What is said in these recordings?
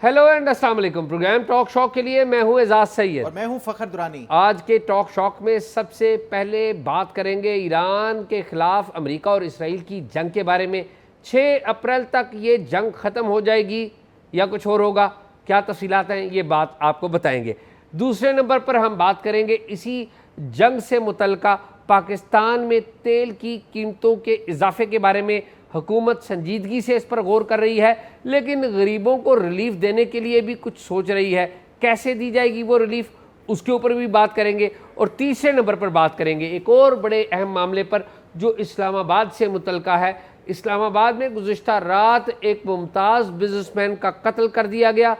Hello and अस्सलाम वालेकुम। Programme talk shock के लिए मैं हूं एजाज सैयद और मैं हूं फखर दुरानी। आज के टॉक शॉक में सबसे पहले बात करेंगे ईरान के खिलाफ अमेरिका और इसराइल की जंग के बारे में। 6 अप्रैल तक ये जंग ख़त्म हो जाएगी या कुछ और होगा, क्या तफसीलात हैं ये बात आपको बताएंगे। दूसरे नंबर पर हम बात करेंगे इसी जंग से मुतल्लिका पाकिस्तान में तेल की कीमतों के इजाफे के बारे में। हुकूमत संजीदगी से इस पर गौर कर रही है, लेकिन गरीबों को रिलीफ देने के लिए भी कुछ सोच रही है। कैसे दी जाएगी वो रिलीफ, उसके ऊपर भी बात करेंगे। और तीसरे नंबर पर बात करेंगे एक और बड़े अहम मामले पर जो इस्लामाबाद से मुतल्लिका है। इस्लामाबाद में गुज़िश्ता रात एक मुमताज़ बिजनेसमैन का कत्ल कर दिया गया।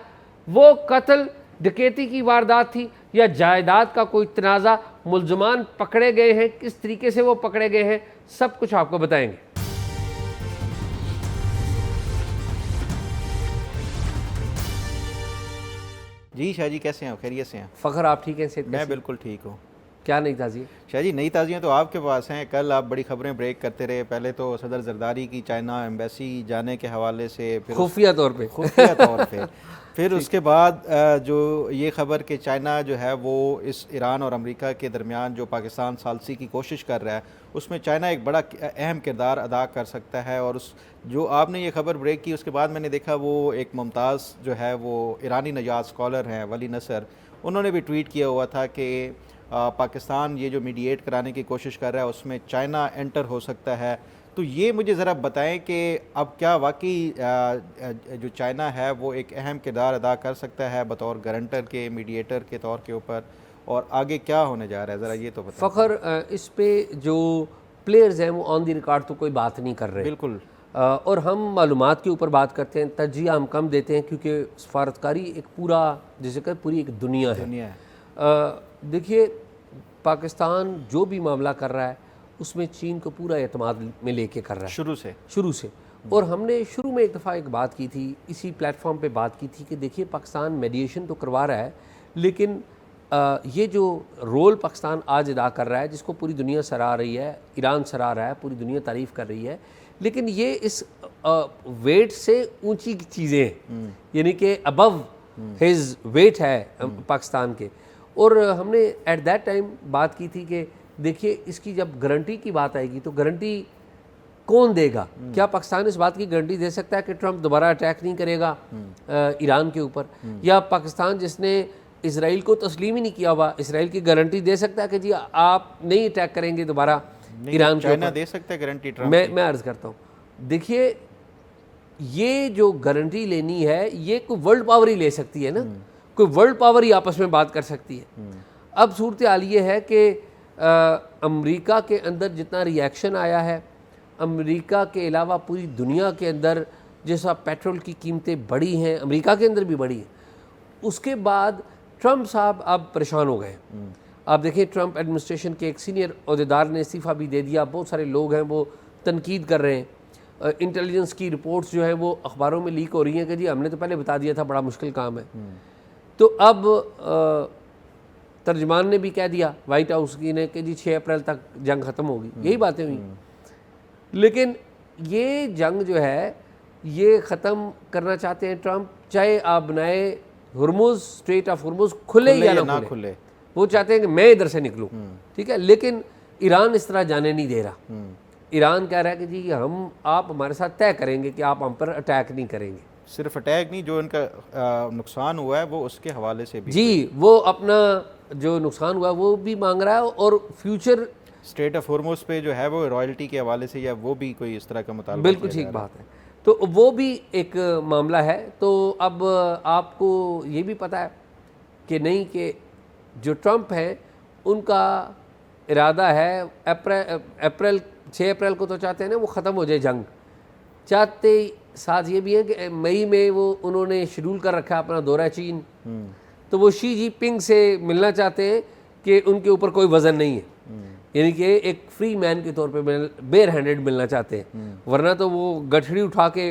वो कत्ल डकैती की वारदात थी या जायदाद का कोई तनाज़ा, मुल्ज़मान पकड़े गए हैं, किस तरीके से वो पकड़े गए हैं, सब कुछ आपको बताएंगे। जी शाह जी, कैसे हैं? खैरियत से हैं? फ़खर आप ठीक हैं? सेहत मैं कैसी? बिल्कुल ठीक हूँ। क्या नई ताज़ी? शाह जी, नई ताज़ियाँ तो आपके पास हैं। कल आप बड़ी खबरें ब्रेक करते रहे। पहले तो सदर जरदारी की चाइना एम्बेसी जाने के हवाले से, फिर खुफिया तौर पे खुफिया तौर पे फिर उसके बाद जो ये खबर कि चाइना जो है वो इस ईरान और अमेरिका के दरमियान जो पाकिस्तान सालसी की कोशिश कर रहा है, उसमें चाइना एक बड़ा अहम किरदार अदा कर सकता है। और उस जो आपने ये खबर ब्रेक की, उसके बाद मैंने देखा वो एक मुमताज़ जो है वो ईरानी नजात स्कॉलर हैं वली नसर, उन्होंने भी ट्वीट किया हुआ था कि पाकिस्तान ये जो मीडिएट कराने की कोशिश कर रहा है उसमें चाइना एंटर हो सकता है। तो ये मुझे ज़रा बताएं कि अब क्या वाकई जो चाइना है वो एक अहम किरदार अदा कर सकता है बतौर गारंटर के, मीडिएटर के तौर के ऊपर, और आगे क्या होने जा रहा है, ज़रा ये तो बताएं। फ़खर, इस पे जो प्लेयर्स हैं वो ऑन दी रिकॉर्ड तो कोई बात नहीं कर रहे। बिल्कुल। और हम मालूमात के ऊपर बात करते हैं, तरजीह हम कम देते हैं क्योंकि सफारतकारी एक पूरा जिसे कहते पूरी एक दुनिया है। देखिए, पाकिस्तान जो भी मामला कर रहा है उसमें चीन को पूरा एतमाद में लेके कर रहा है शुरू से। और हमने शुरू में एक दफ़ा एक बात की थी, इसी प्लेटफॉर्म पे बात की थी कि देखिए पाकिस्तान मेडिएशन तो करवा रहा है, लेकिन ये जो रोल पाकिस्तान आज अदा कर रहा है, जिसको पूरी दुनिया सराह रही है, ईरान सराह रहा है, पूरी दुनिया तारीफ़ कर रही है, लेकिन ये इस वेट से ऊंची चीज़ें हैं, यानी कि अबव हिज वेट है पाकिस्तान के। और हमने एट दैट टाइम बात की थी कि देखिए इसकी जब गारंटी की बात आएगी तो गारंटी कौन देगा? क्या पाकिस्तान इस बात की गारंटी दे सकता है कि ट्रंप दोबारा अटैक नहीं करेगा ईरान के ऊपर? या पाकिस्तान जिसने इसराइल को तस्लीम ही नहीं किया हुआ, इसराइल की गारंटी दे सकता है कि जी आप नहीं अटैक करेंगे दोबारा ईरान के ऊपर? चाइना दे सकता है गारंटी ट्रंप? मैं अर्ज़ करता हूँ, देखिए ये जो गारंटी लेनी है ये कोई वर्ल्ड पावर ही ले सकती है ना, कोई वर्ल्ड पावर ही आपस में बात कर सकती है। अब सूरत हाल ये है कि अमेरिका के अंदर जितना रिएक्शन आया है, अमेरिका के अलावा पूरी दुनिया के अंदर जैसा पेट्रोल की कीमतें बढ़ी हैं, अमेरिका के अंदर भी बढ़ी हैं, उसके बाद ट्रंप साहब अब परेशान हो गए। आप देखिए ट्रंप एडमिनिस्ट्रेशन के एक सीनियर अहदेदार ने इस्तीफ़ा भी दे दिया, बहुत सारे लोग हैं वो तनकीद कर रहे हैं। इंटेलिजेंस की रिपोर्ट्स जो हैं वो अखबारों में लीक हो रही हैं कि जी हमने तो पहले बता दिया था, बड़ा मुश्किल काम है। तो अब तर्जमान ने भी कह दिया वाइट हाउस की ने कि जी 6 अप्रैल तक जंग ख़त्म होगी, यही बातें हुई। लेकिन ये जंग जो है ये ख़त्म करना चाहते हैं ट्रंप, चाहे आप बनाए हुर्मुज़, स्ट्रेट ऑफ हुर्मुज़ खुले या ना खुले, वो चाहते हैं कि मैं इधर से निकलूँ, ठीक है। लेकिन ईरान इस तरह जाने नहीं दे रहा। ईरान कह रहा है कि जी आप हमारे साथ तय करेंगे कि आप हम पर अटैक नहीं करेंगे। सिर्फ अटैक नहीं, जो इनका नुकसान हुआ है वो उसके हवाले से भी, जी वो अपना जो नुकसान हुआ वो भी मांग रहा है, और फ्यूचर स्टेट ऑफ हॉर्मुज़ पे जो है वो रॉयल्टी के हवाले से या वो भी कोई इस तरह का मुतालबा। बिल्कुल ठीक बात है, तो वो भी एक मामला है। तो अब आपको ये भी पता है कि नहीं कि जो ट्रंप हैं उनका इरादा है अप्रैल 6 अप्रैल को तो चाहते हैं ना वो ख़त्म हो जाए जंग, चाहते साथ ये भी है कि मई में वो उन्होंने शेड्यूल कर रखा है अपना दौरा चीन। तो वो शी जिनपिंग से मिलना चाहते हैं कि उनके ऊपर कोई वज़न नहीं है, यानी कि एक फ्री मैन के तौर पे बेयर हैंडेड मिलना चाहते हैं। वरना तो वो गठड़ी उठा के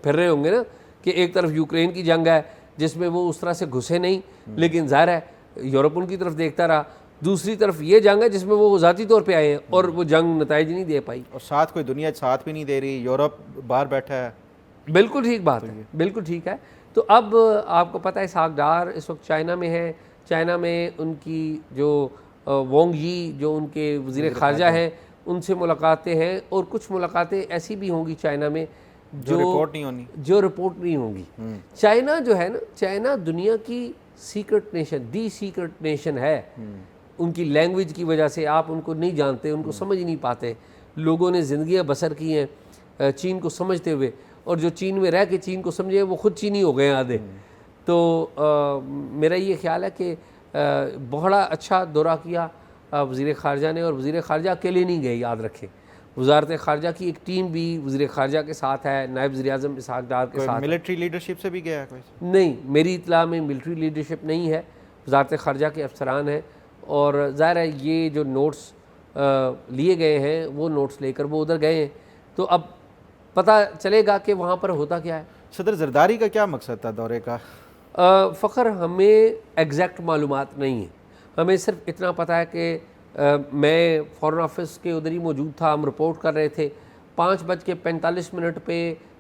फिर रहे होंगे ना कि एक तरफ यूक्रेन की जंग है जिसमें वो उस तरह से घुसे नहीं, लेकिन ज़ाहिर है यूरोप उनकी तरफ देखता रहा, दूसरी तरफ ये जंग है जिसमें वो ज़ाती तौर पे आए हैं और वो जंग नताइज नहीं दे पाई, और साथ कोई दुनिया साथ भी नहीं दे रही, यूरोप बाहर बैठा है। बिल्कुल ठीक बात है, बिल्कुल ठीक है। तो अब आपको पता है इसहाक डार इस वक्त चाइना में है। चाइना में उनकी जो वोंग यी जो उनके वज़ीर ख़ारजा हैं उनसे मुलाकातें हैं, और कुछ मुलाकातें ऐसी भी होंगी चाइना में जो रिपोर्ट नहीं होनी, जो रिपोर्ट नहीं होंगी। चाइना जो है ना, चाइना दुनिया की सीक्रेट नेशन, दी सीक्रेट नेशन है। उनकी लैंग्वेज की वजह से आप उनको नहीं जानते, उनको समझ ही नहीं पाते। लोगों ने ज़िंदगियाँ बसर की हैं चीन को समझते हुए, और जो चीन में रह के चीन को समझे वो खुद चीनी हो गए हैं आधे। तो मेरा ये ख्याल है कि बड़ा अच्छा दौरा किया वज़ीर ख़ारजा ने, और वज़ीर ख़ारजा अकेले नहीं गए, याद रखें। वज़ारत ख़ारजा की एक टीम भी वज़ीर ख़ारजा के साथ है, नायब वज़ीर-ए-आज़म इसहाक डार के साथ। मिलिट्री लीडरशिप से भी गया है कोई? नहीं, मेरी इत्तला में मिलिट्री लीडरशिप नहीं है, वज़ारत ख़ारजा के अफसरान हैं। और ज़ाहिर है ये जो नोट्स लिए गए हैं वो नोट्स लेकर वो उधर गए हैं, तो अब पता चलेगा कि वहाँ पर होता क्या है। सदर जरदारी का क्या मकसद था दौरे का? फ़ख्र, हमें एग्जैक्ट मालूमात नहीं है। हमें सिर्फ इतना पता है कि मैं फ़ॉरेन ऑफिस के उधर ही मौजूद था, हम रिपोर्ट कर रहे थे। 5:45 पे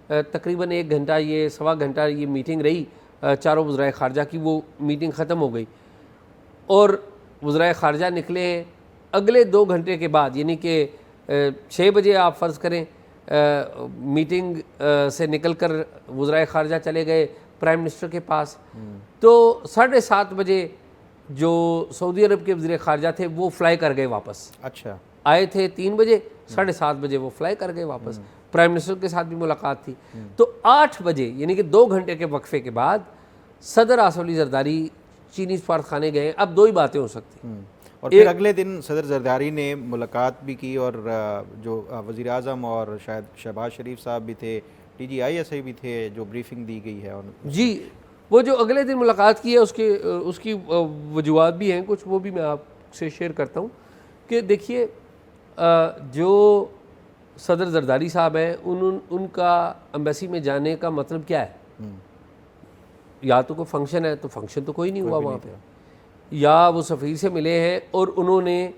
तकरीबन 1 घंटा, ये सवा घंटा ये मीटिंग रही चारों वज़राए ख़ारजा की। वो मीटिंग ख़त्म हो गई और वज़राए ख़ारजा निकले हैं अगले 2 घंटे के बाद, यानी कि 6 बजे आप फ़र्ज़ करें मीटिंग से निकल कर वज़राए ख़ारजा चले गए प्राइम मिनिस्टर के पास। तो 7:30 बजे जो सऊदी अरब के वज़ीर ख़ारजा थे वो फ़्लाई कर गए वापस। अच्छा, आए थे 3 बजे, 7:30 बजे वो फ़्लाई कर गए वापस। प्राइम मिनिस्टर के साथ भी मुलाकात थी। तो 8 बजे यानी कि 2 घंटे के वक्फे के बाद सदर आसिफ अली ज़रदारी चीनी सफारतखाने गए। अब 2 ही बातें हो सकती। और फिर अगले दिन सदर जरदारी ने मुलाकात भी की, और जो वज़ीर आज़म और शायद शहबाज शरीफ साहब भी थे, TGISI भी थे, जो ब्रीफिंग दी गई है जी। वो जो अगले दिन मुलाकात की है उसकी वजूहात भी हैं कुछ, वो भी मैं आपसे शेयर करता हूँ। कि देखिए जो सदर जरदारी साहब हैं उनका एम्बेसी में जाने का मतलब क्या है? या तो कोई फंक्शन है, तो फंक्शन तो कोई नहीं हुआ वहाँ पे, या वो सफ़ीर से मिले हैं और उन्होंने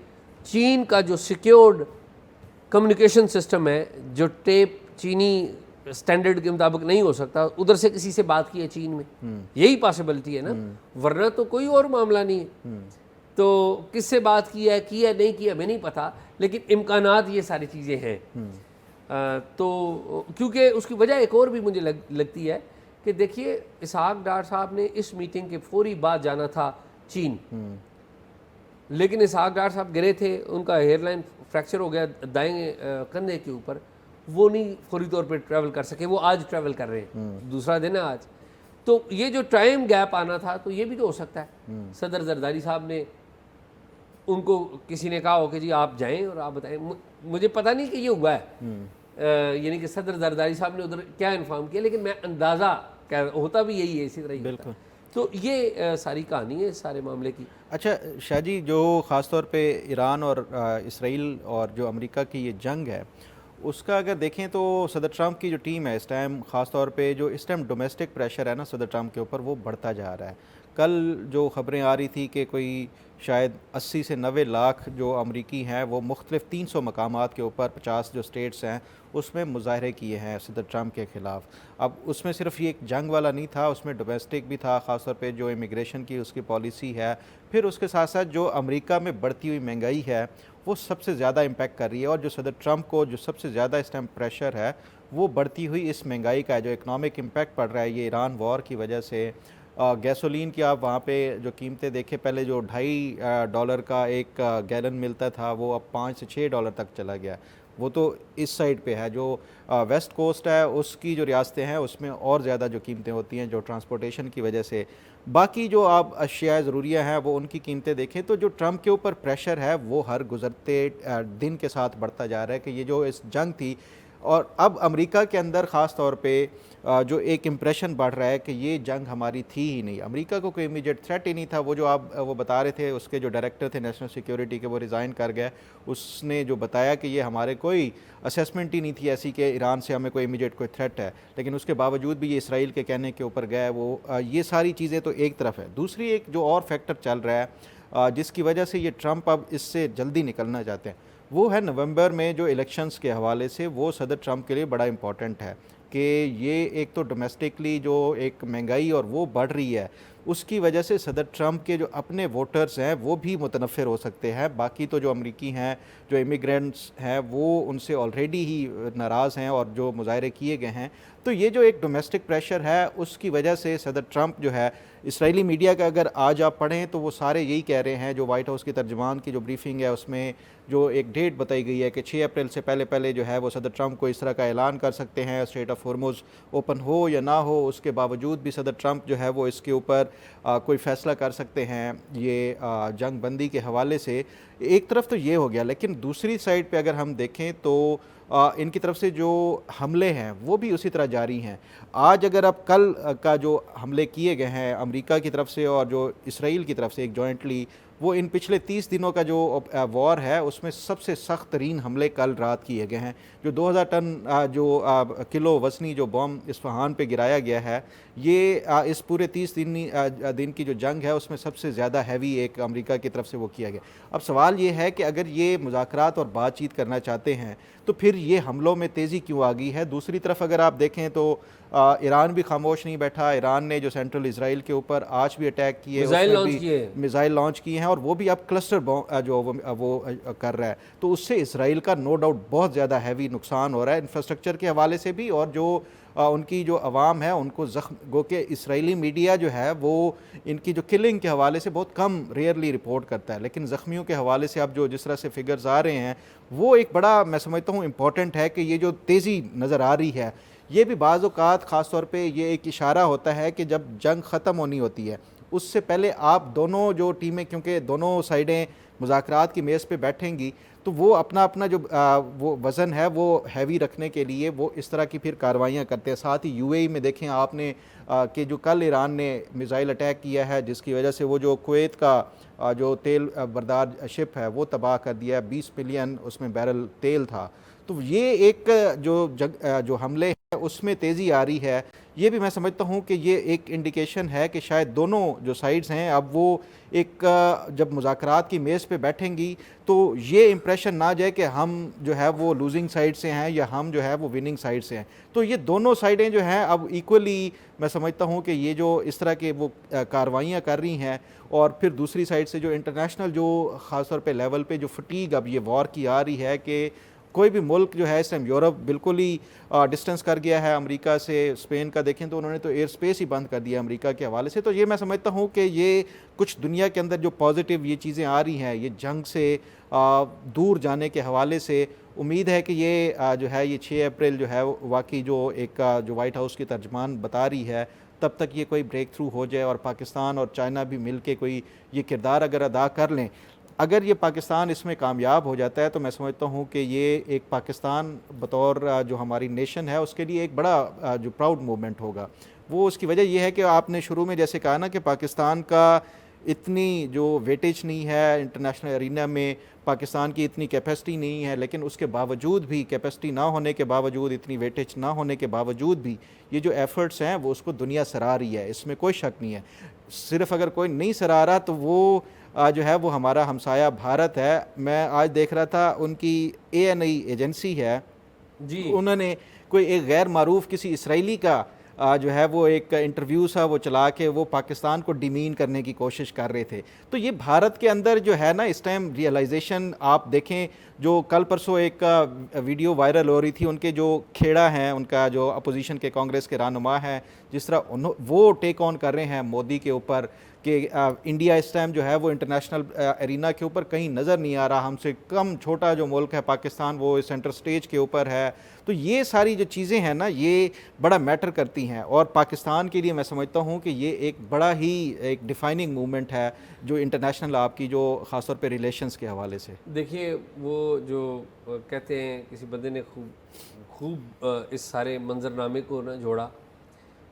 चीन का जो सिक्योर्ड कम्युनिकेशन सिस्टम है, जो टेप चीनी स्टैंडर्ड के मुताबिक नहीं हो सकता, उधर से किसी से बात की है चीन में। यही पॉसिबिलिटी है ना, वरना तो कोई और मामला नहीं है। तो किससे बात की है नहीं की है हमें नहीं पता, लेकिन इम्कानात ये सारी चीज़ें हैं। तो क्योंकि उसकी वजह एक और भी मुझे लगती है कि देखिए इसहाक डार साहब ने इस मीटिंग के फौरी बाद जाना था चीन, लेकिन इसहाक डार साहब गिरे थे, उनका हेयरलाइन फ्रैक्चर हो गया दाएं कंधे के ऊपर, वो नहीं फौरी तौर पे ट्रैवल कर सके। वो आज ट्रैवल कर रहे हैं, दूसरा दिन है आज। तो ये जो टाइम गैप आना था, तो ये भी तो हो सकता है सदर जरदारी साहब ने उनको किसी ने कहा हो कि जी आप जाएं और आप बताएं। मुझे पता नहीं कि ये हुआ है, यानी कि सदर जरदारी साहब ने उधर क्या इन्फॉर्म किया, लेकिन मैं अंदाज़ा होता भी यही है, इसी तरह ही होता है। तो ये सारी कहानी है सारे मामले की। अच्छा शाह जी, जो ख़ास तौर पे ईरान और इसराइल और जो अमेरिका की ये जंग है, उसका अगर देखें तो सदर ट्रंप की जो टीम है इस टाइम, ख़ास तौर पे जो इस टाइम डोमेस्टिक प्रेशर है ना सदर ट्रंप के ऊपर, वो बढ़ता जा रहा है। कल जो ख़बरें आ रही थी कि कोई शायद 80 से 90 लाख जो अमरीकी हैं वो मुख्तलिफ 300 मकामात के ऊपर 50 जो स्टेट्स हैं उसमें मुजाहरे किए हैं सदर ट्रंप के ख़िलाफ़। अब उसमें सिर्फ ये एक जंग वाला नहीं था, उसमें डोमेस्टिक भी था, ख़ास तौर पे जो इमिग्रेशन की उसकी पॉलिसी है, फिर उसके साथ साथ जो अमेरिका में बढ़ती हुई महंगाई है वो सबसे ज़्यादा इम्पेक्ट कर रही है। और जो सदर ट्रंप को जो सबसे ज़्यादा इस टाइम प्रेशर है वो बढ़ती हुई इस महंगाई का है, जो इकनॉमिक इम्पेक्ट पड़ रहा है ये ईरान वॉर की वजह से। गैसोलीन की आप वहाँ पे जो कीमतें देखें, पहले जो $2.5 का एक गैलन मिलता था वो अब $5 से $6 तक चला गया। वो तो इस साइड पे है, जो वेस्ट कोस्ट है उसकी जो रियासतें हैं उसमें और ज़्यादा जो कीमतें होती हैं जो ट्रांसपोर्टेशन की वजह से। बाकी जो आप अशिया ज़रूरिया हैं वो उनकी कीमतें देखें तो जो ट्रंप के ऊपर प्रेशर है वो हर गुज़रते दिन के साथ बढ़ता जा रहा है कि ये जो इस जंग थी, और अब अमेरिका के अंदर ख़ास तौर पे जो एक इम्प्रेशन बढ़ रहा है कि ये जंग हमारी थी ही नहीं, अमेरिका को कोई इमीडिएट थ्रेट ही नहीं था। वो जो आप वो बता रहे थे उसके जो डायरेक्टर थे नेशनल सिक्योरिटी के, वो रिज़ाइन कर गए, उसने जो बताया कि ये हमारे कोई असेसमेंट ही नहीं थी ऐसी कि ईरान से हमें कोई इमीडिएट कोई थ्रेट है, लेकिन उसके बावजूद भी ये इसराइल के कहने के ऊपर गए। वो ये सारी चीज़ें तो एक तरफ है, दूसरी एक जो और फैक्टर चल रहा है जिसकी वजह से ये ट्रंप अब इससे जल्दी निकलना चाहते हैं, वो है नवंबर में जो इलेक्शंस के हवाले से वो सदर ट्रंप के लिए बड़ा इंपॉर्टेंट है कि ये एक तो डोमेस्टिकली जो एक महंगाई और वो बढ़ रही है, उसकी वजह से सदर ट्रंप के जो अपने वोटर्स हैं वो भी मुतनफ़िर हो सकते हैं। बाकी तो जो अमरीकी हैं, जो इमिग्रेंट्स हैं, वो उनसे ऑलरेडी ही नाराज़ हैं और जो मुज़ाहरे किए गए हैं। तो ये जो एक डोमेस्टिक प्रेशर है, उसकी वजह से सदर ट्रंप जो है, इसराइली मीडिया का अगर आज आप पढ़ें तो वो सारे यही कह रहे हैं, जो वाइट हाउस की तर्जुमान की जो ब्रीफिंग है उसमें जो एक डेट बताई गई है कि 6 अप्रैल से पहले पहले जो है वो सदर ट्रंप को इस तरह का ऐलान कर सकते हैं, स्ट्रेट ऑफ हॉर्मुज़ ओपन हो या ना हो, उसके बावजूद भी सदर ट्रंप जो है वो इसके ऊपर कोई फ़ैसला कर सकते हैं ये जंग बंदी के हवाले से। एक तरफ तो ये हो गया, लेकिन दूसरी साइड पे अगर हम देखें तो इनकी तरफ से जो हमले हैं वो भी उसी तरह जारी हैं। आज अगर आप कल का जो हमले किए गए हैं अमेरिका की तरफ से और जो इसराइल की तरफ से एक जॉइंटली, वो इन पिछले 30 दिनों का जो वॉर है उसमें सबसे सख्त तरीन हमले कल रात किए गए हैं। जो 2000 टन किलो वज़नी जो बम इस्फहान पे गिराया गया है, ये इस पूरे 30 दिन की जो जंग है उसमें सबसे ज़्यादा हैवी एक अमेरिका की तरफ से वो किया गया। अब सवाल ये है कि अगर ये मुज़ाकरात और बातचीत करना चाहते हैं तो फिर ये हमलों में तेज़ी क्यों आ गई है। दूसरी तरफ अगर आप देखें तो ईरान भी खामोश नहीं बैठा। ईरान ने जो सेंट्रल इसराइल के ऊपर आज भी अटैक किए, मिसाइल लॉन्च किए हैं और वो भी अब क्लस्टर जो वो कर रहा है। तो उससे इसराइल का नो डाउट बहुत ज़्यादा हैवी नुकसान हो रहा है इंफ्रास्ट्रक्चर के हवाले से भी, और जो उनकी जो आवाम है उनको ज़ख्म गो के इसराइली मीडिया जो है वो इनकी जो किलिंग के हवाले से बहुत कम रेयरली रिपोर्ट करता है, लेकिन ज़ख्मियों के हवाले से अब जो जिस तरह से फिगर्स आ रहे हैं वो एक बड़ा मैं समझता हूँ इम्पॉर्टेंट है कि ये जो तेज़ी नज़र आ रही है ये भी बाज़ औक़ात ख़ास तौर पे ये एक इशारा होता है कि जब जंग ख़त्म होनी होती है उससे पहले आप दोनों जो टीमें, क्योंकि दोनों साइडें मुज़ाकरात की मेज़ पे बैठेंगी, तो वो अपना अपना जो वो वज़न है वो हैवी रखने के लिए वो इस तरह की फिर कार्रवाइयाँ करते हैं। साथ ही यूएई में देखें आपने कि जो कल ईरान ने मिसाइल अटैक किया है जिसकी वजह से वो जो कुवैत का जो तेल बरदार शिप है वो तबाह कर दिया है, 20 मिलियन उसमें बैरल तेल था। तो ये एक जो हमले हैं उसमें तेज़ी आ रही है। ये भी मैं समझता हूँ कि ये एक इंडिकेशन है कि शायद दोनों जो साइड्स हैं अब वो एक जब मुज़ाकरात की मेज़ पे बैठेंगी तो ये इम्प्रेशन ना जाए कि हम जो है वो लूजिंग साइड से हैं या हम जो है वो विनिंग साइड से हैं। तो ये दोनों साइडें जो हैं अब इक्वली मैं समझता हूँ कि ये जो इस तरह के वो कार्रवाइयाँ कर रही हैं, और फिर दूसरी साइड से जो इंटरनेशनल जो ख़ास तौर पे लेवल पे जो फटीग अब ये वॉर की आ रही है कि कोई भी मुल्क जो है इस टाइम यूरोप बिल्कुल ही डिस्टेंस कर गया है अमेरिका से। स्पेन का देखें तो उन्होंने तो एयर स्पेस ही बंद कर दिया अमेरिका के हवाले से। तो ये मैं समझता हूँ कि ये कुछ दुनिया के अंदर जो पॉजिटिव ये चीज़ें आ रही हैं, ये जंग से दूर जाने के हवाले से उम्मीद है कि ये जो है ये 6 अप्रैल जो है वाकई जो एक जो वाइट हाउस की तर्जमान बता रही है तब तक ये कोई ब्रेक थ्रू हो जाए और पाकिस्तान और चाइना भी मिल के कोई ये किरदार अगर अदा कर लें। अगर ये पाकिस्तान इसमें कामयाब हो जाता है तो मैं समझता हूँ कि ये एक पाकिस्तान बतौर जो हमारी नेशन है उसके लिए एक बड़ा जो प्राउड मूवमेंट होगा। वो उसकी वजह यह है कि आपने शुरू में जैसे कहा ना कि पाकिस्तान का इतनी जो वेटेज नहीं है इंटरनेशनल एरिना में, पाकिस्तान की इतनी कैपेसिटी नहीं है, लेकिन उसके बावजूद भी, कैपेसिटी ना होने के बावजूद, इतनी वेटेज ना होने के बावजूद भी ये जो एफ़र्ट्स हैं वो उसको दुनिया सराह रही है, इसमें कोई शक नहीं है। सिर्फ अगर कोई नहीं सराह रहा तो वो जो है वो हमारा हमसाया भारत है। मैं आज देख रहा था उनकी ANI एजेंसी है जी, उन्होंने कोई एक गैर मारूफ किसी इसराइली का जो है वो एक इंटरव्यू सा वो चला के वो पाकिस्तान को डिमीन करने की कोशिश कर रहे थे। तो ये भारत के अंदर जो है ना इस टाइम रियलाइजेशन आप देखें, जो कल परसों एक वीडियो वायरल हो रही थी, उनके जो खेड़ा हैं, उनका जो अपोजिशन के कांग्रेस के रहनुमा हैं, जिस तरह वो टेक ऑन कर रहे हैं मोदी के ऊपर कि इंडिया इस टाइम जो है वो इंटरनेशनल एरिना के ऊपर कहीं नज़र नहीं आ रहा, हमसे कम छोटा जो मुल्क है पाकिस्तान वो सेंटर स्टेज के ऊपर है। तो ये सारी जो चीज़ें हैं ना ये बड़ा मैटर करती हैं और पाकिस्तान के लिए मैं समझता हूँ कि ये एक बड़ा ही एक डिफाइनिंग मूवमेंट है जो इंटरनेशनल आपकी जो ख़ासतौर पे रिलेशंस के हवाले से। देखिए वो जो कहते हैं किसी बंदे ने खूब इस सारे मंजरनामे को ना जोड़ा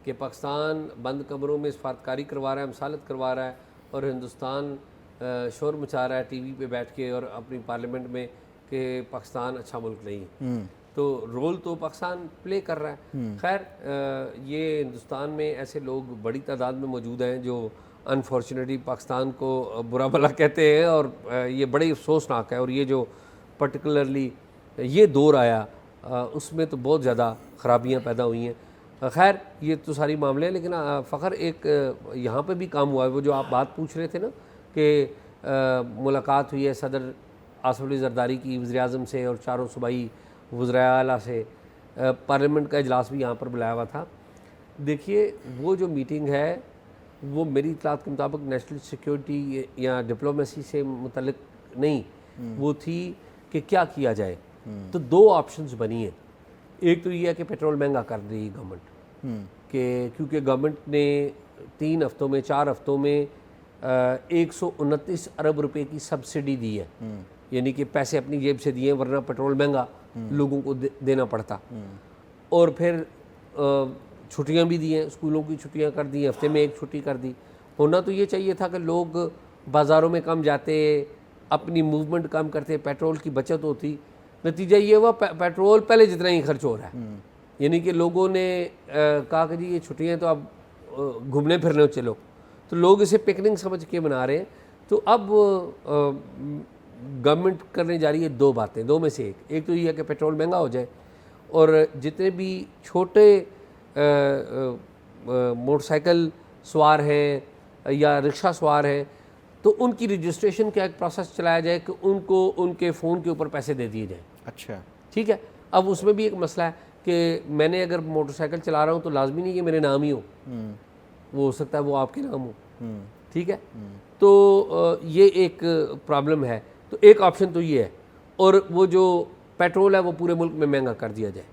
कि पाकिस्तान बंद कमरों में सफारतकारी करवा रहा है, मसालत करवा रहा है, और हिंदुस्तान शोर मचा रहा है टीवी पे बैठ के और अपनी पार्लियामेंट में कि पाकिस्तान अच्छा मुल्क नहीं है। तो रोल तो पाकिस्तान प्ले कर रहा है। खैर ये हिंदुस्तान में ऐसे लोग बड़ी तादाद में मौजूद हैं जो अनफॉर्चुनेटली पाकिस्तान को बुरा भला कहते हैं, और ये बड़े अफसोसनाक है। और ये जो पर्टिकुलरली ये दौर आया उसमें तो बहुत ज़्यादा ख़राबियाँ पैदा हुई हैं। खैर ये तो सारी मामले हैं, लेकिन फ़खर एक यहाँ पे भी काम हुआ है। वो जो आप बात पूछ रहे थे ना कि मुलाकात हुई है सदर आसिफ अली ज़रदारी की वज़ीर-ए-आज़म से और चारों सूबाई वज़राए आला से, पार्लियामेंट का इजलास भी यहाँ पर बुलाया हुआ था। देखिए वो जो मीटिंग है वो मेरी इत्तलात के मुताबिक नेशनल सिक्योरिटी या डिप्लोमेसी से मुतल्लिक नहीं, वो थी कि क्या किया जाए। तो दो ऑप्शंस बनी हैं। एक तो ये है कि पेट्रोल महंगा कर दी गवर्नमेंट, कि क्योंकि गवर्नमेंट ने 3 हफ्तों में 4 हफ्तों में 129 अरब रुपए की सब्सिडी दी है, यानी कि पैसे अपनी जेब से दिए, वरना पेट्रोल महंगा लोगों को देना पड़ता। और फिर छुट्टियां भी दी हैं, स्कूलों की छुट्टियां कर दी, हफ्ते में एक छुट्टी कर दी। होना तो ये चाहिए था कि लोग बाज़ारों में कम जाते, अपनी मूवमेंट कम करते, पेट्रोल की बचत होती। नतीजा ये हुआ पेट्रोल पहले जितना ही खर्च हो रहा है। यानी कि लोगों ने कहा कि जी ये छुट्टियाँ तो अब घूमने फिरने चलो, तो लोग इसे पिकनिक समझ के मना रहे हैं। तो अब गवर्नमेंट करने जा रही है दो बातें, दो में से एक तो ये है कि पेट्रोल महंगा हो जाए और जितने भी छोटे मोटरसाइकिल सवार हैं या रिक्शा सवार हैं, तो उनकी रजिस्ट्रेशन का एक प्रोसेस चलाया जाए कि उनको उनके फ़ोन के ऊपर पैसे दे दिए जाएँ। अच्छा, ठीक है। अब उसमें भी एक मसला है कि मैंने अगर मोटरसाइकिल चला रहा हूँ तो लाजमी नहीं कि मेरे नाम ही हो, वो हो सकता है वो आपके नाम हो। ठीक है। तो ये एक प्रॉब्लम है। तो एक ऑप्शन तो ये है, और वो जो पेट्रोल है वो पूरे मुल्क में महंगा कर दिया जाए।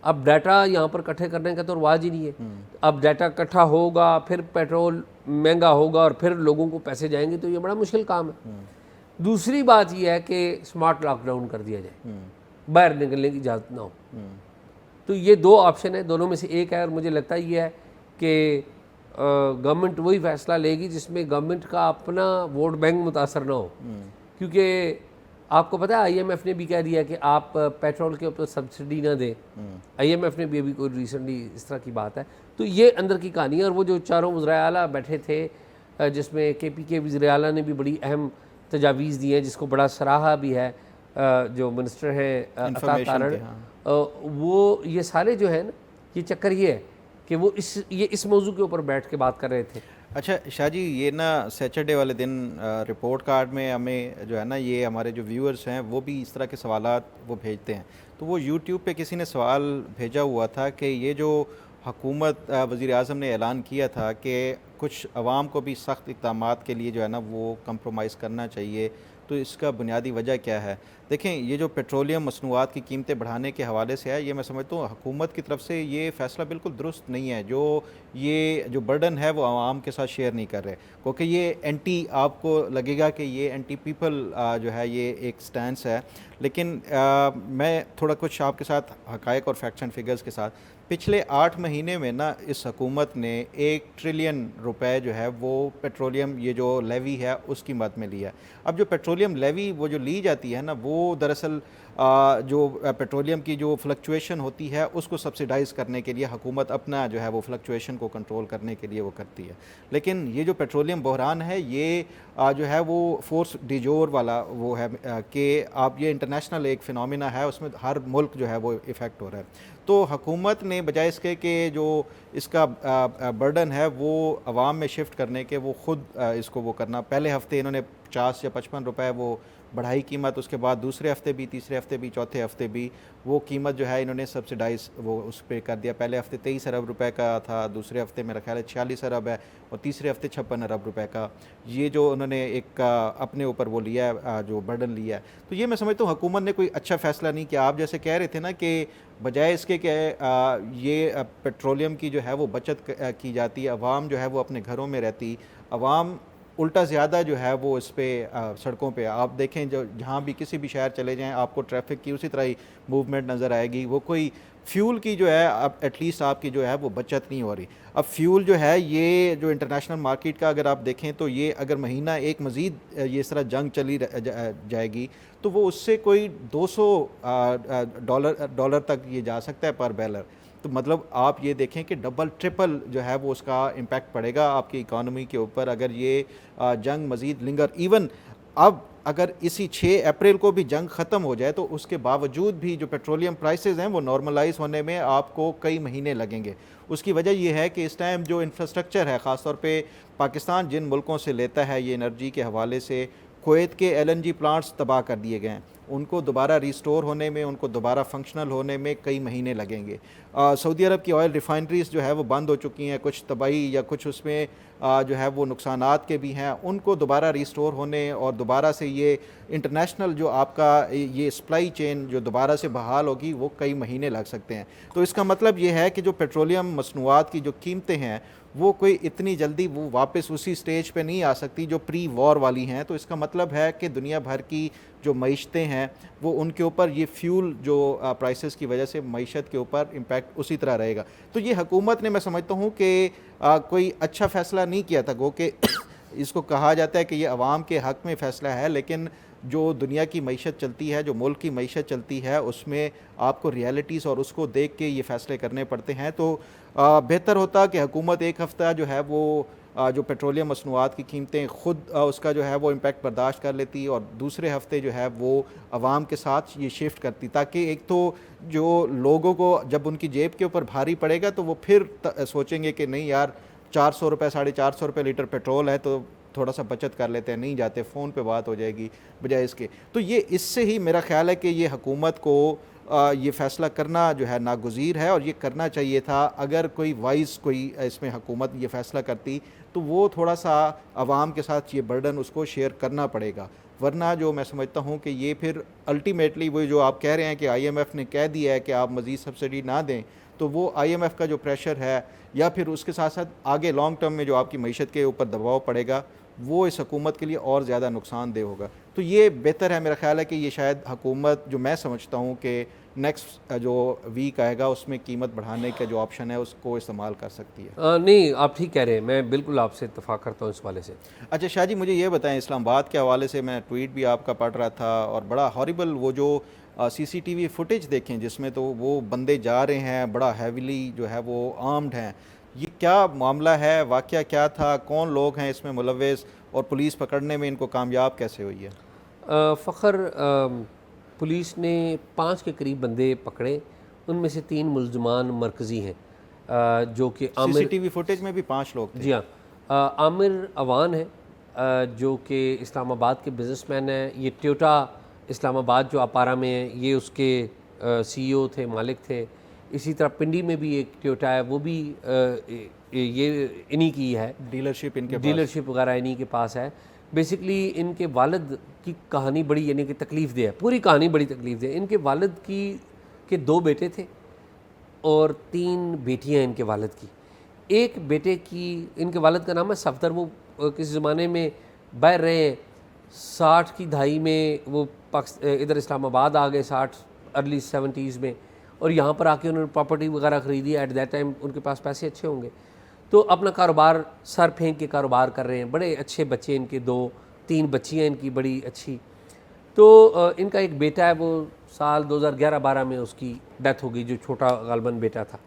अब डाटा यहाँ पर इकट्ठे करने का तो रिवाज ही नहीं है। अब डाटा इकट्ठा होगा, फिर पेट्रोल महंगा होगा और फिर लोगों को पैसे जाएंगे, तो ये बड़ा मुश्किल काम है। दूसरी बात यह है कि स्मार्ट लॉकडाउन कर दिया जाए, बाहर निकलने की इजाज़त ना हो। तो ये दो ऑप्शन है, दोनों में से एक है। और मुझे लगता ये है कि गवर्नमेंट वही फैसला लेगी जिसमें गवर्नमेंट का अपना वोट बैंक मुतासर ना हो। क्योंकि आपको पता है IMF ने भी कह दिया कि आप पेट्रोल के ऊपर सब्सिडी ना दें। IMF ने भी अभी कोई रिसेंटली इस तरह की बात है। तो ये अंदर की कहानी है। और वो जो चारों वज़राए आला बैठे थे, जिसमें KP के वज़ीर आला ने भी बड़ी अहम तजावीज़ दी हैं, जिसको बड़ा सराहा भी है जो मिनिस्टर हैं अता तारण, वो ये सारे जो है ना, ये चक्कर ये है कि वो इस मौजू के ऊपर बैठ के बात कर रहे थे। अच्छा शाह जी, ये ना सैटरडे वाले दिन रिपोर्ट कार्ड में हमें जो है ना, ये हमारे जो व्यूअर्स हैं वो भी इस तरह के सवालात वो भेजते हैं। तो वो यूट्यूब पे किसी ने सवाल भेजा हुआ था कि ये जो हुकूमत वज़ीर आज़म ने ऐलान किया था कि कुछ अवाम को भी सख्त इक़दामात के लिए जो है ना वो कंप्रोमाइज़ करना चाहिए, तो इसका बुनियादी वजह क्या है? देखें, ये जो पेट्रोलियम मसनूआत की कीमतें बढ़ाने के हवाले से है, ये मैं समझता हूँ हुकूमत की तरफ से ये फ़ैसला बिल्कुल दुरुस्त नहीं है। ये जो बर्डन है वो आवाम के साथ शेयर नहीं कर रहे, क्योंकि ये एंटी, आपको लगेगा कि ये एंटी पीपल जो है ये एक स्टैंस है। लेकिन मैं थोड़ा कुछ आपके साथ हक़ाइक़ और फैक्ट्स एंड फिगर्स के साथ, पिछले 8 महीने में ना इस हुकूमत ने 1 ट्रिलियन रुपए जो है वो पेट्रोलियम, ये जो लेवी है उसकी मद में लिया। अब जो पेट्रोलियम लेवी वो जो ली जाती है ना, वो दरअसल जो पेट्रोलियम की जो फ्लक्चुएशन होती है उसको सब्सिडाइज़ करने के लिए हुकूमत अपना जो है वो फ्लक्चुएशन को कंट्रोल करने के लिए वो करती है। लेकिन ये जो पेट्रोलियम बहरान है ये जो है वो फोर्स डिजोर वाला वो है कि आप, ये इंटरनेशनल एक फिनोमिना है, उसमें हर मुल्क जो है वो इफ़ेक्ट हो रहा है। तो हुकूमत ने बजाय इसके कि जो इसका बर्डन है वो अवाम में शिफ्ट करने के, वो ख़ुद इसको वो करना, पहले हफ्ते इन्होंने 50 या 55 रुपए वो बढ़ाई कीमत, उसके बाद दूसरे हफ्ते भी, तीसरे हफ्ते भी, चौथे हफ्ते भी वो कीमत जो है इन्होंने सब्सिडाइज़ वो उस पर कर दिया। पहले हफ्ते 23 अरब रुपए का था, दूसरे हफ्ते मेरा ख्याल है 46 अरब है, और तीसरे हफ्ते 56 अरब रुपए का, ये जो उन्होंने एक अपने ऊपर वो लिया है, जो बर्डन लिया है। तो ये मैं समझता हूँ हुकूमत ने कोई अच्छा फ़ैसला नहीं किया। आप जैसे कह रहे थे ना कि बजाय इसके कि ये पेट्रोलियम की जो है वो बचत की जाती, अवाम जो है वो अपने घरों में रहती, अवाम उल्टा ज़्यादा जो है वो इस पर सड़कों पे आप देखें, जो जहाँ भी किसी भी शहर चले जाएं आपको ट्रैफिक की उसी तरह ही मूवमेंट नज़र आएगी। वो कोई फ्यूल की जो है अब एटलीस्ट आपकी जो है वो बचत नहीं हो रही। अब फ्यूल जो है ये जो इंटरनेशनल मार्केट का अगर आप देखें तो ये अगर महीना एक मज़ीद ये इस तरह जंग चली जाएगी तो वो उससे कोई 200 डॉलर तक ये जा सकता है पर बैरल। तो मतलब आप ये देखें कि डबल ट्रिपल जो है वो उसका इम्पैक्ट पड़ेगा आपकी इकॉनमी के ऊपर अगर ये जंग मज़ीद लिंगर। इवन अब अगर इसी 6 अप्रैल को भी जंग ख़त्म हो जाए तो उसके बावजूद भी जो पेट्रोलियम प्राइसेस हैं वो नॉर्मलाइज होने में आपको कई महीने लगेंगे। उसकी वजह ये है कि इस टाइम जो इंफ्रास्ट्रक्चर है, ख़ास तौर पे पाकिस्तान जिन मुल्कों से लेता है ये एनर्जी के हवाले से, कुवैत के LNG प्लांट्स तबाह कर दिए गए हैं, उनको दोबारा रिस्टोर होने में, उनको दोबारा फंक्शनल होने में कई महीने लगेंगे। सऊदी अरब की ऑयल रिफाइनरीज जो है वो बंद हो चुकी हैं, कुछ तबाही या कुछ उसमें जो है वो नुकसानात के भी हैं, उनको दोबारा रिस्टोर होने और दोबारा से ये इंटरनेशनल जो आपका ये सप्लाई चेन जो दोबारा से बहाल होगी वो कई महीने लग सकते हैं। तो इसका मतलब ये है कि जो पेट्रोलियम मसनूआत की जो कीमतें हैं वो कोई इतनी जल्दी वो वापस उसी स्टेज पे नहीं आ सकती जो प्री वॉर वाली हैं। तो इसका मतलब है कि दुनिया भर की जो मईशतें हैं वो उनके ऊपर ये फ्यूल जो प्राइसेस की वजह से मईशत के ऊपर इम्पैक्ट उसी तरह रहेगा। तो ये हुकूमत ने, मैं समझता हूँ कि कोई अच्छा फ़ैसला नहीं किया था। गो कि इसको कहा जाता है कि ये अवाम के हक़ में फ़ैसला है, लेकिन जो दुनिया की मईशत चलती है, जो मुल्क की मईशत चलती है, उसमें आपको रियलिटीज़ और उसको देख के ये फ़ैसले करने पड़ते हैं। तो बेहतर होता कि हुकूमत एक हफ़्ता जो है वो जो पेट्रोलियम मसनूआत की कीमतें ख़ुद उसका जो है वो इम्पैक्ट बर्दाश्त कर लेती और दूसरे हफ़्ते जो है वो आवाम के साथ ये शिफ्ट करती, ताकि एक तो जो लोगों को जब उनकी जेब के ऊपर भारी पड़ेगा तो वो फिर सोचेंगे कि नहीं यार, 400 रुपये, 450 रुपये लीटर पेट्रोल है तो थोड़ा सा बचत कर लेते हैं, नहीं जाते, फ़ोन पे बात हो जाएगी बजाय इसके। तो ये इससे ही मेरा ख़्याल है कि ये हुकूमत को ये फ़ैसला करना जो है नागुज़ीर है और ये करना चाहिए था। अगर कोई वाइज़ कोई इसमें हुकूमत ये फ़ैसला करती तो वो थोड़ा सा आवाम के साथ ये बर्डन उसको शेयर करना पड़ेगा, वरना जो मैं समझता हूँ कि ये फिर अल्टीमेटली वही जो आप कह रहे हैं कि IMF ने कह दिया है कि आप मज़ीद सब्सिडी ना दें, तो वो IMF का जो प्रेशर है या फिर उसके साथ साथ आगे लॉन्ग टर्म में जो आपकी मईशत के ऊपर दबाव पड़ेगा वो इस हुकूमत के लिए और ज़्यादा नुकसानदेह होगा। तो ये बेहतर है, मेरा ख़्याल है कि ये शायद हुकूमत, जो मैं समझता हूँ कि नेक्स्ट जो वीक आएगा उसमें कीमत बढ़ाने का जो ऑप्शन है उसको इस्तेमाल कर सकती है। नहीं, आप ठीक कह रहे हैं, मैं बिल्कुल आपसे इत्तेफाक करता हूँ इस वाले से। अच्छा शाह जी, मुझे ये बताएं, इस्लामाबाद के हवाले से मैं ट्वीट भी आपका पढ़ रहा था और बड़ा हॉरिबल वो जो CCTV फुटेज देखें जिसमें तो वो बंदे जा रहे हैं बड़ा हैविली जो है वो आर्म्ड हैं, ये क्या मामला है, वाक़या क्या था, कौन लोग हैं इसमें मुलव्वस और पुलिस पकड़ने में इनको कामयाब कैसे हुई है? फ़खर, पुलिस ने 5 के करीब बंदे पकड़े, उनमें से 3 मुल्ज़मान मरकज़ी हैं, जो कि आमिर, CCTV फुटेज में भी 5 लोग थे। जी हाँ, आमिर अवान है, जो कि इस्लामाबाद के बिज़नेसमैन हैं। ये टोयोटा इस्लामाबाद जो अपारा में है, ये उसके CEO थे, मालिक थे। इसी तरह पिंडी में भी एक टोयोटा है, वो भी ये इन्हीं की है, डीलरशिप वगैरह इन्हीं के पास है। बेसिकली इनके वालिद की कहानी बड़ी यानी कि तकलीफ़ दे है, पूरी कहानी बड़ी तकलीफ़ दे। इनके वालिद के 2 बेटे थे और 3 बेटियां इनके वालिद की। एक बेटे की, इनके वालिद का नाम है सफदर, वो किसी ज़माने में बाहर रहे हैं, 60 की दहाई में वो इधर इस्लामाबाद आ गए, 60 अर्ली 70s में, और यहाँ पर आके उन्होंने प्रॉपर्टी वगैरह ख़रीदी। एट दैट टाइम उनके पास पैसे अच्छे होंगे, तो अपना कारोबार सर फेंक के कारोबार कर रहे हैं। बड़े अच्छे बच्चे इनके, 2-3 बच्चियाँ इनकी बड़ी अच्छी। तो इनका एक बेटा है, वो साल 2011-12 में उसकी डेथ हो गई, जो छोटा गालबन बेटा था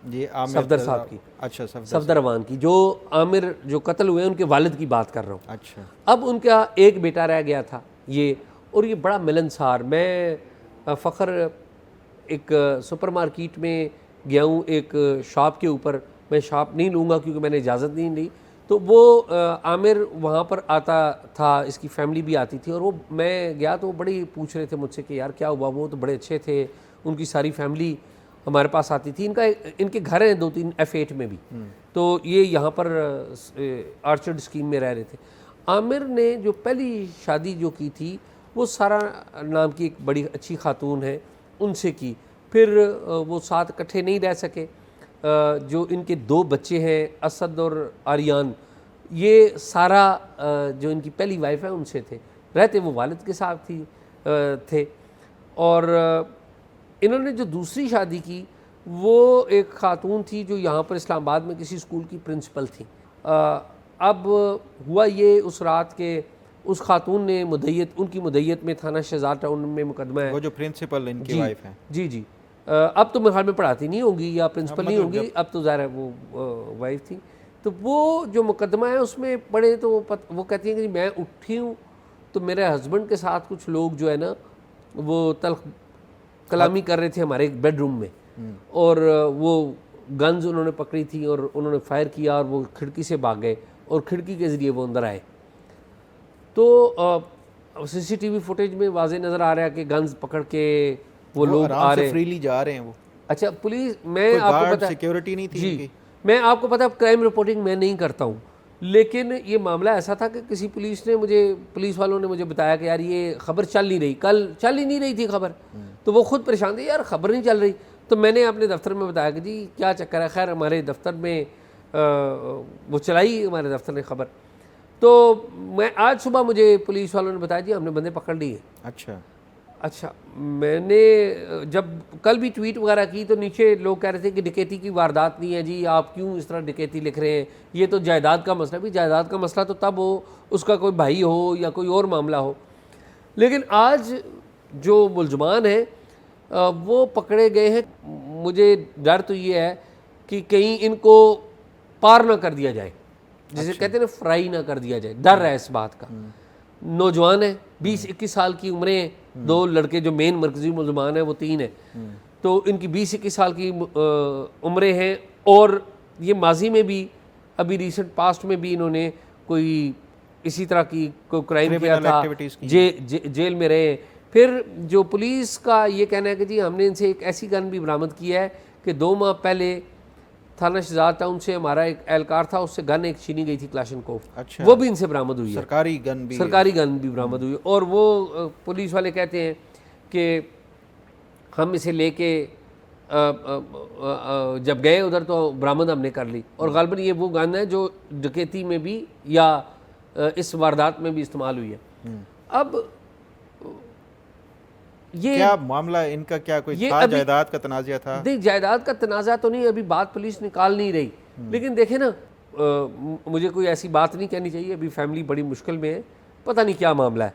सफदर साहब की। अच्छा, सफदर अवान की, जो आमिर जो कत्ल हुए उनके वालिद की बात कर रहा हूँ। अच्छा, अब उनका एक बेटा रह गया था ये, और ये बड़ा मिलनसार। मैं फ़खर एक सुपरमार्केट में गया हूँ, एक शॉप के ऊपर, मैं शॉप नहीं लूँगा क्योंकि मैंने इजाज़त नहीं ली, तो वो आमिर वहाँ पर आता था, इसकी फैमिली भी आती थी, और वो मैं गया तो वो बड़ी पूछ रहे थे मुझसे कि यार क्या हुआ, वो तो बड़े अच्छे थे, उनकी सारी फैमिली हमारे पास आती थी। इनके घर हैं 2-3 F8 में भी, तो ये यहाँ पर आर्चर्ड स्कीम में रह रहे थे। आमिर ने जो पहली शादी जो की थी वो सारा नाम की एक बड़ी अच्छी खातून है, उनसे की। फिर वो साथ इकट्ठे नहीं रह सके। जो इनके 2 बच्चे हैं, असद और आर्यान, ये सारा जो इनकी पहली वाइफ है उनसे थे, रहते वो वालिद के साथ थे। और इन्होंने जो दूसरी शादी की वो एक खातून थी जो यहाँ पर इस्लामाबाद में किसी स्कूल की प्रिंसिपल थी। अब हुआ ये उस रात के उस खातून ने उनकी मुद्दत में थाना शहजाद टाउन में मुकदमा है। वो जो प्रिंसिपल इनकी वाइफ है, जी, अब तो मेरे ख्याल में पढ़ाती नहीं होंगी या प्रिंसिपल नहीं होंगी, अब तो ज़ाहिर है वो वाइफ थी। तो वो जो मुकदमा है उसमें पढ़े तो वो कहती हैं कि मैं उठी हूँ तो मेरे हस्बैंड के साथ कुछ लोग जो है ना वो तल्ख कलामी कर रहे थे हमारे बेडरूम में, और वो गन्स उन्होंने पकड़ी थी और उन्होंने फायर किया और वो खिड़की से भाग गए और खिड़की के ज़रिए वो अंदर आए। तो सीसीटीवी फुटेज में वाज़े नज़र आ रहा है कि गन्स पकड़ के वो लोग आ रहे हैं, फ्रीली जा रहे हैं वो। अच्छा पुलिस, मैं आपको पता सिक्योरिटी नहीं थी जी उनकी। मैं आपको पता है क्राइम रिपोर्टिंग मैं नहीं करता हूँ, लेकिन ये मामला ऐसा था कि किसी पुलिस वालों ने मुझे बताया कि यार ये खबर चल नहीं रही, कल चल ही नहीं रही थी खबर, तो वो खुद परेशान थे, यार खबर नहीं चल रही। तो मैंने अपने दफ्तर में बताया कि जी क्या चक्कर है। खैर हमारे दफ्तर में वो चलाई हमारे दफ्तर ने खबर। तो मैं आज सुबह मुझे पुलिस वालों ने बताया जी हमने बंदे पकड़ लिए। अच्छा, मैंने जब कल भी ट्वीट वगैरह की तो नीचे लोग कह रहे थे कि डकैती की वारदात नहीं है जी, आप क्यों इस तरह डकैती लिख रहे हैं, ये तो जायदाद का मसला। भी जायदाद का मसला तो तब हो उसका कोई भाई हो या कोई और मामला हो, लेकिन आज जो मुलजमान हैं वो पकड़े गए हैं। मुझे डर तो ये है कि कहीं इनको पार ना कर दिया जाए, जिसे कहते हैं ना फ्राई ना कर दिया जाए, डर है इस बात का। नौजवान है, 20-21 साल की उम्रें हैं, दो लड़के जो मेन मरकजी मुलजमान है वो 3 है, तो इनकी 20-21 साल की उम्रें हैं, और ये माजी में भी अभी रिसेंट पास्ट में भी इन्होंने कोई इसी तरह की कोई क्राइम किया था, जेल में रहे। फिर जो पुलिस का ये कहना है कि जी हमने इनसे एक ऐसी गन भी बरामद की है कि 2 माह पहले थाना शहजाद टाउन से हमारा एक एहलकार था, उससे गन एक छीनी गई थी क्लाशनकोव। अच्छा। वो भी इनसे बरामद हुई है, सरकारी गन भी बरामद हुई। और वो पुलिस वाले कहते हैं कि हम इसे लेके जब गए उधर तो बरामद हमने कर ली, और गालबन ये वो गन है जो डकैती में भी या इस वारदात में भी इस्तेमाल हुई है। अब ये क्या मामला इनका, क्या कोई था, जायदाद का तनाज़ा था? नहीं, जायदाद का तनाज़ा तो नहीं, अभी बात पुलिस निकाल नहीं रही, लेकिन देखे ना मुझे कोई ऐसी बात नहीं कहनी चाहिए, अभी फैमिली बड़ी मुश्किल में है, पता नहीं क्या मामला है।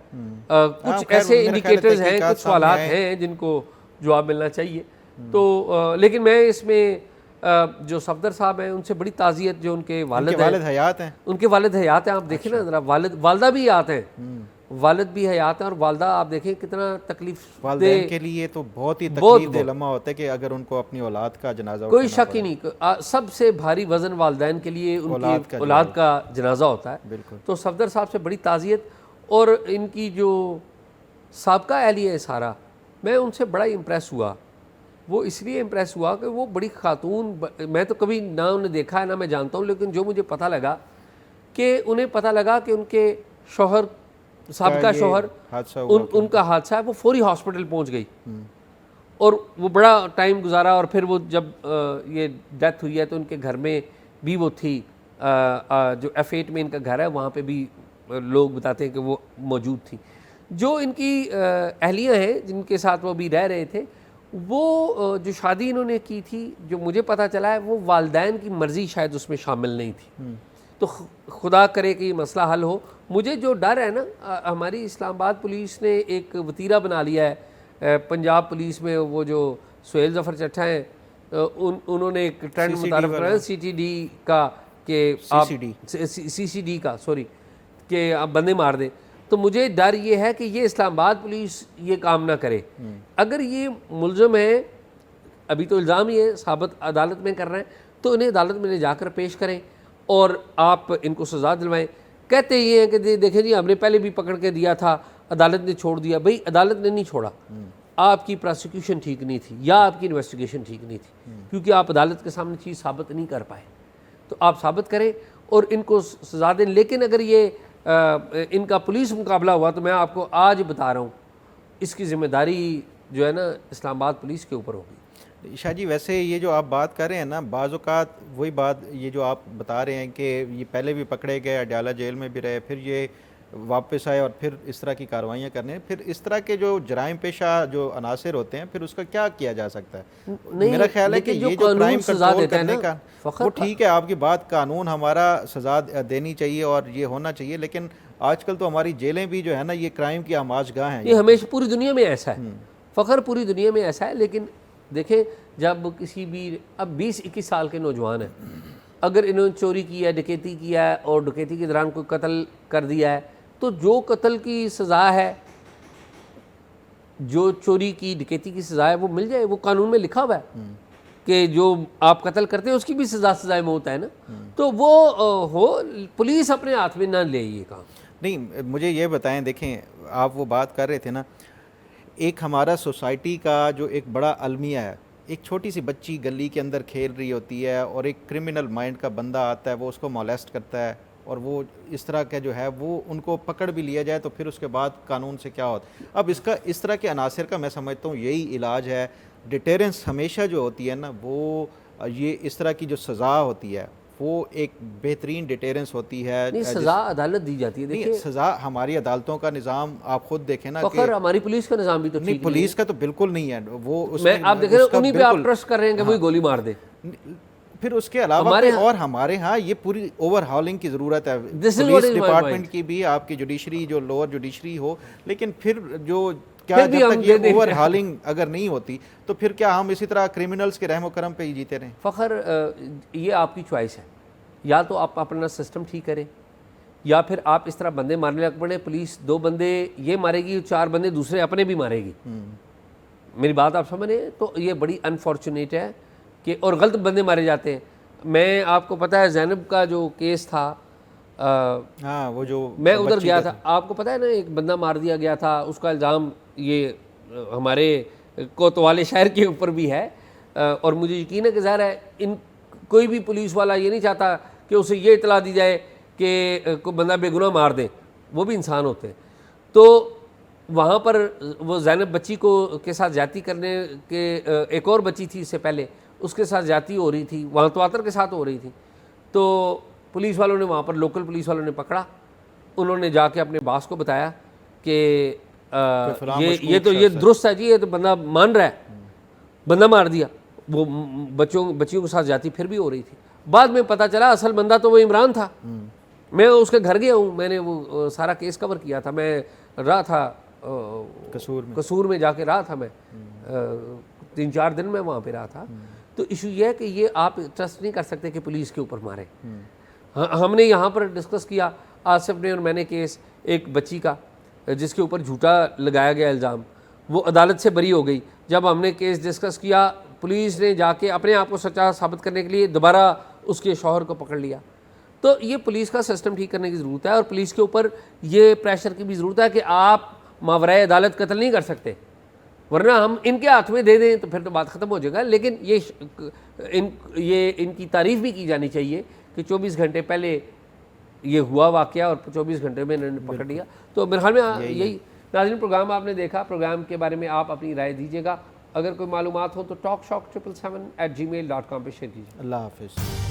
कुछ ऐसे इंडिकेटर्स हैं, कुछ सवालात हैं जिनको जवाब मिलना चाहिए। तो लेकिन मैं इसमें जो सफदर साहब हैं उनसे बड़ी ताज़ियत, जो उनके वालिद हयात हैं, उनके वालिद हयात हैं। आप देखें ना ज़रा, वालिदा भी हयात हैं, वालिद भी हयात हैं, और वालदा आप देखें कितना तकलीफ वालिदैन के लिए तो बहुत ही तकलीफ लम्हा होता है कि अगर उनको अपनी औलाद का जनाजा, कोई शक ही नहीं, सबसे भारी वजन वालिदैन के लिए उनकी औलाद का जनाजा होता है। बिल्कुल। तो सफदर साहब से बड़ी ताज़ियत, और इनकी जो साबका एहलिया है सारा, मैं उनसे बड़ा इम्प्रेस हुआ। वो इसलिए इम्प्रेस हुआ कि वो बड़ी खातून, मैं तो कभी ना उन्हें देखा है ना मैं जानता हूँ, लेकिन जो मुझे पता लगा कि उन्हें पता लगा कि उनके शौहर, साबका शौहर, उनका हादसा है, वो फौरी हॉस्पिटल पहुंच गई और वो बड़ा टाइम गुजारा, और फिर वो जब ये डेथ हुई है तो उनके घर में भी वो थी, जो F8 में इनका घर है वहाँ पे भी लोग बताते हैं कि वो मौजूद थी। जो इनकी अहलियाँ हैं जिनके साथ वो भी रह रहे थे, वो जो शादी इन्होंने की थी, जो मुझे पता चला है, वो वालिदैन की मर्ज़ी शायद उसमें शामिल नहीं थी। तो खुदा करे कि मसला हल हो। मुझे जो डर है ना, हमारी इस्लामाबाद पुलिस ने एक वतीरा बना लिया है, पंजाब पुलिस में वो जो सुहेल ज़फ़र चट्टा हैं उन्होंने एक ट्रेंड मुतारफ़ कराया CTD का, कि आप CCD का सॉरी, कि आप बंदे मार दें। तो मुझे डर ये है कि ये इस्लामाबाद पुलिस ये काम ना करे। अगर ये मुलज़म है, अभी तो इल्ज़ाम ही है, साबित अदालत में कर रहे हैं, तो इन्हें अदालत में ले जाकर पेश करें और आप इनको सज़ा दिलवाएं। कहते ये हैं कि देखें जी हमने पहले भी पकड़ के दिया था, अदालत ने छोड़ दिया। भाई अदालत ने नहीं छोड़ा, आपकी प्रोसिक्यूशन ठीक नहीं थी या आपकी इन्वेस्टिगेशन ठीक नहीं थी, क्योंकि आप अदालत के सामने चीज़ साबित नहीं कर पाए। तो आप साबित करें और इनको सज़ा दें। लेकिन अगर ये इनका पुलिस मुकाबला हुआ तो मैं आपको आज बता रहा हूँ, इसकी ज़िम्मेदारी जो है ना इस्लामाबाद पुलिस के ऊपर होगी। शाह जी, वैसे ये जो आप बात कर रहे हैं ना, बाज़-औक़ात वही बात, ये जो आप बता रहे हैं कि ये पहले भी पकड़े गए, अडयाला जेल में भी रहे, फिर ये वापस आए और फिर इस तरह की कार्रवाइयाँ करने, फिर इस तरह के जो जराइम पेशा जो अनासर होते हैं, फिर उसका क्या किया जा सकता है? मेरा ख्याल है कि ये जो क्राइम कंट्रोल करने का, वो ठीक है, आपकी बात, कानून हमारा सज़ा देनी चाहिए और ये होना चाहिए, लेकिन आजकल तो हमारी जेलें भी जो है ना, ये क्राइम की आमाजगाह हैं। ये हमेशा पूरी दुनिया में ऐसा है, फ़ख्र पूरी दुनिया में ऐसा है। लेकिन देखें, जब किसी भी, अब 20-21 साल के नौजवान हैं, अगर इन्होंने चोरी की है, डकैती किया है और डकैती के दौरान कोई कत्ल कर दिया है, तो जो कत्ल की सज़ा है, जो चोरी की डकैती की सज़ा है, वो मिल जाए। वो कानून में लिखा हुआ है कि जो आप कत्ल करते हैं उसकी भी सज़ाए मौत है ना। तो वो हो, पुलिस अपने हाथ में ना ले ये काम। नहीं, मुझे ये बताएं, देखें आप वो बात कर रहे थे ना, एक हमारा सोसाइटी का जो एक बड़ा अलमिया है, एक छोटी सी बच्ची गली के अंदर खेल रही होती है और एक क्रिमिनल माइंड का बंदा आता है, वो उसको मोलेस्ट करता है और वो इस तरह का जो है वो उनको पकड़ भी लिया जाए तो फिर उसके बाद कानून से क्या होता। अब इसका इस तरह के अनासर का मैं समझता हूँ यही इलाज है। डिटेरेंस हमेशा जो होती है ना, वो ये इस तरह की जो सज़ा होती है वो एक बेहतरीन डिटेरेंस होती है। नहीं, सज़ा अदालत दी जाती है। देखिए, सज़ा हमारी अदालतों का निज़ाम आप खुद देखें ना, फ़खर हमारी पुलिस का निज़ाम भी तो नहीं, ठीक पुलिस का तो बिल्कुल नहीं है वो। मैं आप देखें उन्हीं पे आप ट्रस्ट कर रहे हैं कि वही गोली मार दे। फिर उसके अलावा और हमारे यहाँ ये पूरी ओवरहॉलिंग की ज़रूरत है। पुलिस डिपार्टमेंट की भी, आपकी जुडिशरी जो लोअर जुडिशरी हो, लेकिन फिर जो क्या जब तक ये ओवरहॉलिंग अगर नहीं होती तो फिर क्या हम इसी तरह क्रिमिनल्स के रहमो करम पे ही जीते रहें? फ़खर, ये आपकी चॉइस है, या तो आप अपना सिस्टम ठीक करें या फिर आप इस तरह बंदे मारने लग पड़े। पुलिस 2 बंदे ये मारेगी, 4 बंदे दूसरे अपने भी मारेगी। मेरी बात आप समझ रहे हैं? तो ये बड़ी अनफॉर्चुनेट है कि और गलत बंदे मारे जाते हैं। मैं आपको पता है ज़ैनब का जो केस था, हाँ, वो जो मैं उधर गया था, आपको पता है ना, एक बंदा मार दिया गया था। उसका इल्ज़ाम ये हमारे कोतवाली शहर के ऊपर भी है और मुझे यकीन है कि ज़ाहिर है इन कोई भी पुलिस वाला ये नहीं चाहता कि उसे ये इतला दी जाए कि कोई बंदा बेगुनाह मार दे, वो भी इंसान होते हैं। तो वहाँ पर वो ज़ैनब बच्ची को के साथ ज्यादती करने के, एक और बच्ची थी इससे पहले, उसके साथ ज्यादती हो रही थी, वहाँ तवातर के साथ हो रही थी। तो पुलिस वालों ने वहाँ पर, लोकल पुलिस वालों ने पकड़ा, उन्होंने जाके अपने बास को बताया कि ये दुरुस्त है जी, ये तो बंदा मान रहा है, बंदा मार दिया। वो बच्चियों के साथ जाती फिर भी हो रही थी। बाद में पता चला असल बंदा तो वो इमरान था। मैं उसके घर गया हूँ, मैंने वो सारा केस कवर किया था। मैं रहा था कसूर में जाके रहा था मैं, 3-4 दिन में वहाँ पे रहा था। तो इशू ये है कि ये आप ट्रस्ट नहीं कर सकते कि पुलिस के ऊपर मारे। हमने यहाँ पर डिस्कस किया, आसिफ ने और मैंने, केस एक बच्ची का जिसके ऊपर झूठा लगाया गया इल्ज़ाम, वो अदालत से बरी हो गई। जब हमने केस डिस्कस किया, पुलिस ने जाके अपने आप को सच्चा साबित करने के लिए दोबारा उसके शौहर को पकड़ लिया। तो ये पुलिस का सिस्टम ठीक करने की ज़रूरत है और पुलिस के ऊपर ये प्रेशर की भी ज़रूरत है कि आप मावराए अदालत कत्ल नहीं कर सकते, वरना हम इनके हाथ में दे दें तो फिर तो बात ख़त्म हो जाएगा। लेकिन ये इनकी तारीफ़ भी की जानी चाहिए कि 24 घंटे पहले ये हुआ वाक़या और 24 घंटे में इन्होंने पकड़ लिया। तो मेरे ख्याल में यही। नाज़रीन, प्रोग्राम आपने देखा, प्रोग्राम के बारे में आप अपनी राय दीजिएगा। अगर कोई मालूमात हो तो talkshock777@gmail.com पे शेयर कीजिए। अल्लाह हाफ़िज़।